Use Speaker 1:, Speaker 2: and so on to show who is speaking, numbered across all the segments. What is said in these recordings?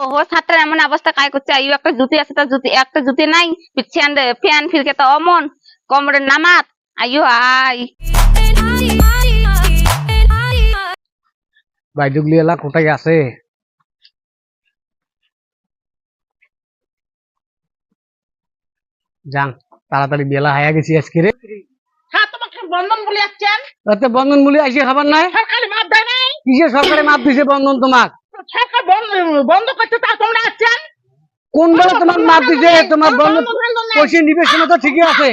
Speaker 1: ওহো ছাত্রের এমন অবস্থা কায় করছে আইও একটা জুতি আছে তার জুতি একটা জুতি নাই পিছিয়ান ফ্যান ফিরকে তো অমন কোমরের নামাত আইও আই
Speaker 2: বাইদুগলি এলা কোথায় আছে? যান তাড়াতাড়ি বেলা হায়া গেছি আজকে রে।
Speaker 3: হ্যাঁ তোমাকে বন্ধন বলে যাচ্ছেন
Speaker 2: তাতে বন্ধন মূল্য আইসে খাবার নাই?
Speaker 3: সরকারি মাপ দেয় নাই
Speaker 2: কিসের সরকারে মাপ দিছে বন্ধন তোমাক?
Speaker 3: সরকার বন্ধ করতে তা তোমরা আসছেন
Speaker 2: কোন বেলা তোমার মাপ দিছে? তোমার বন্ধন পয়সা নিবে সময় তো ঠিকই আছে।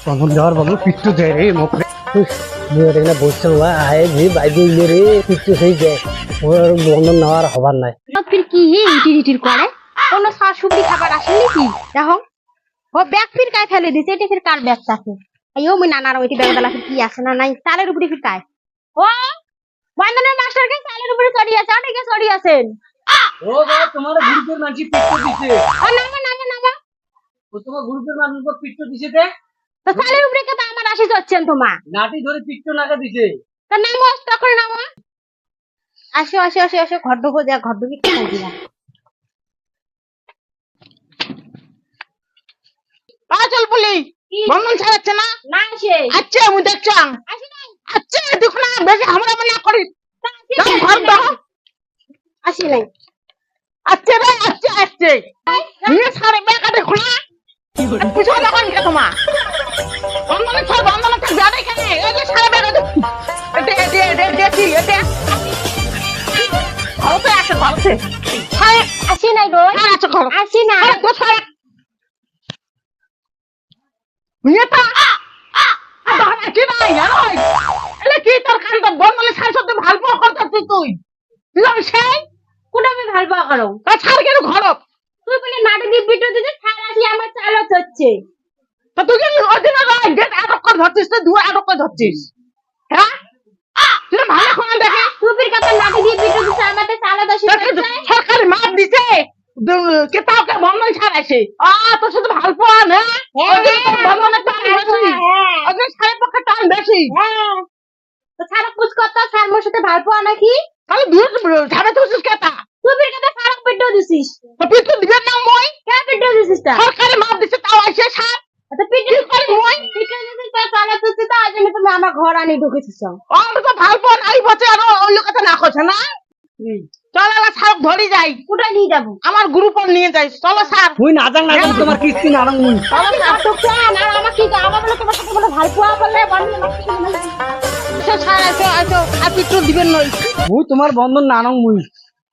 Speaker 2: বন্ধন দেওয়ার বন্ধু পিট্টু দেয় রে মুখ রে বসছে আয় যে বাইরে রে পিট্টু সেই দেয় ওর বন্ধন নেওয়ার হবার নাই।
Speaker 4: ফির কি ইটির ইটির করে কোন শাশুড়ি খাবার আসেনি কি দেখো ও ব্যাগ ফির কায় ফেলে দিছে এটা ফির কার ব্যাগ আছে আইও মুই নানার ওইটি ব্যাগ দালা ফির কি আছে না নাই চালের উপরে ফির কায় ও বন্ধনের মাস্টার কে চালের উপরে চড়ি আছে অনেকে চড়ি আছেন
Speaker 2: ও বাবা তোমার গ্রুপের মানুষ পিট্টু দিছে।
Speaker 4: নামা নামা নামা
Speaker 2: ও তোমার গ্রুপের মানুষ পিট্টু দিছে তে
Speaker 4: তো চালের উপরে কে আমার আসি যাচ্ছেন তোমার
Speaker 2: নাটি ধরে পিট্টু নাকা দিছে।
Speaker 4: তা নামো তখন নামা আসো আসো আসো আসো ঘর ঢুকো যা ঘর ঢুকি খাই দিলা
Speaker 3: চল বলি বন্ধন ছাড়াচ্ছে না
Speaker 4: না আসে
Speaker 3: আচ্ছা আমি দেখছাম
Speaker 4: আসি নাই
Speaker 3: আচ্ছা দেখো না বেশি আমরা মনে করি যাও ঘর দাও
Speaker 4: আসি নাই
Speaker 3: আচ্ছা রে আচ্ছা আচ্ছা নিয়ে সারে বেকা দেখো না কিছু যখন কে তোমার বন্ধনে ছাড় যাবে কেন এই যে সারে বেকা দেখি এটা ঘরতে আসে ঘরতে
Speaker 4: আসি নাই গো
Speaker 3: আচ্ছা ঘর
Speaker 4: আসি না
Speaker 3: কোথায় নিয়েটা কি নাই জানো এলে কি তোর কাণ্ড বন্ধনে ছাড় সত্যি ভালো করতে তুই সেই
Speaker 4: কোন আমি ভাল পাওয়া করো
Speaker 3: তা ছাড় কেন ঘর
Speaker 4: তুই বলে নাটক দিয়ে ভিডিও দিতে ছাড় আসি আমার চালত হচ্ছে
Speaker 3: তা তুই কি অদিনে গেট আটক করে ধরছিস তুই দুয়া আটক করে ধরছিস হ্যাঁ তুই ভালো করে দেখে
Speaker 4: তুই ফির কথা নাটক দিয়ে ভিডিও দিতে আমাদের চালত আসি
Speaker 3: সরকারি মাপ দিছে কে তাকে বন্ধন ছাড়াইছে তোর সাথে ভালো পাওয়া না বন্ধনের টান বেশি ওদের সাড়ে পক্ষে টান বেশি
Speaker 4: হ্যাঁ তো ছাড়া পুজ করতে ছাড় মোর সাথে ভাল পাওয়া নাকি
Speaker 3: তাহলে দূর ছাড়ে তুই কেতা
Speaker 4: তুই ফির কথা ফারাক ভিডিও দিছিস
Speaker 3: তো তুই দিবেন না মই
Speaker 4: কে ভিডিও দিছিস তা
Speaker 3: সরকারি মাপ দিছে তাও আইছে সার
Speaker 4: তো ভিডিও করে মই ভিডিও দিছিস তা চালত হচ্ছে তা আজ আমি তুমি আমার ঘর আনি ঢুকেছিস
Speaker 3: আর তো ভালো পাওয়া নাই বসে আর ওই লোকটা না করছে না চল আলা সার ধরি যাই
Speaker 4: কোথায় নিয়ে যাবো
Speaker 3: আমার গ্রুপ নিয়ে যাই চলো স্যার
Speaker 2: তুই না জান না জান তোমার কিস্তি না আরং মুই
Speaker 4: আমার নাটক চান আর আমার কি আমার বলে তোমার সাথে বলে ভাল পাওয়া বলে বন্ধ
Speaker 3: স্যার আসো আর পিট্টু দিবেন নই
Speaker 2: মুই তোমার বন্ধন না আরং মুই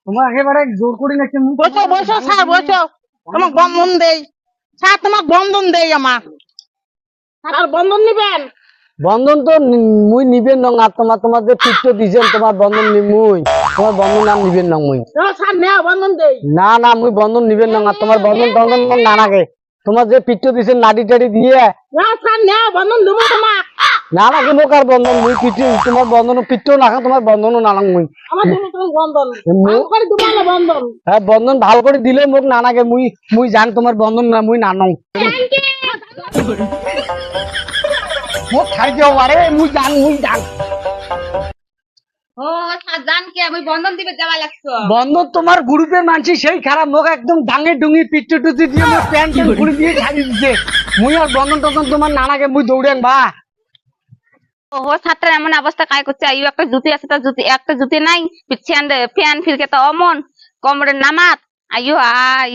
Speaker 2: তোমার একেবারে জোর করি নাকি মুই
Speaker 3: বসো বসো স্যার বসো তোমাক বন্ধন দেই স্যার তোমাক বন্ধন দেই আমার আর বন্ধন নিবেন
Speaker 2: বন্ধন তো মুই নিবেন না আর তোমার যে পিট্টু দিছেন তোমার বন্ধন মুই তোমার বন্ধন নাম নিবেন না মুই
Speaker 3: স্যার নেও বন্ধন দেই
Speaker 2: না মুই বন্ধন নিবেন না আর তোমার বন্ধন না নাগে তোমার যে পিট্টু দিছেন নাডি টাডি দিয়ে
Speaker 3: না স্যার নেও বন্ধন দেবো তোমাক
Speaker 2: না নাকি মোক আর বন্ধন মুই পিট্টু তোমার বন্ধন পিট্টু না তোমার বন্ধনও না মুই
Speaker 3: আমার জন্য তুমি বন্ধন ভালো করে দেবো না বন্ধন
Speaker 2: হ্যাঁ বন্ধন ভাল করে দিলে মোক না নাগে মুই জান তোমার বন্ধন না মুই না নং মোক ছাড়ি দিও আরে মুই জান
Speaker 1: ও জান কি আমি বন্ধন দিবে যাওয়া লাগছো
Speaker 2: বন্ধন তোমার গ্রুপের মানুষ সেই খারাপ মোক একদম ডাঙে ডুঙি পিট্টু টুটি দিয়ে মোক প্যান্ট খুলে দিয়ে ছাড়ি দিছে মুই আর বন্ধন টন্ধন তোমার নানাকে মুই দৌড়েন বা
Speaker 1: ওহো ছাত্রের এমন অবস্থা কায় করছে আইও একটা জুতি আছে তার জুতি একটা জুতি নাই পিছিয়ান ফ্যান ফিরকে তো অমন কোমরের নামাত আইও আই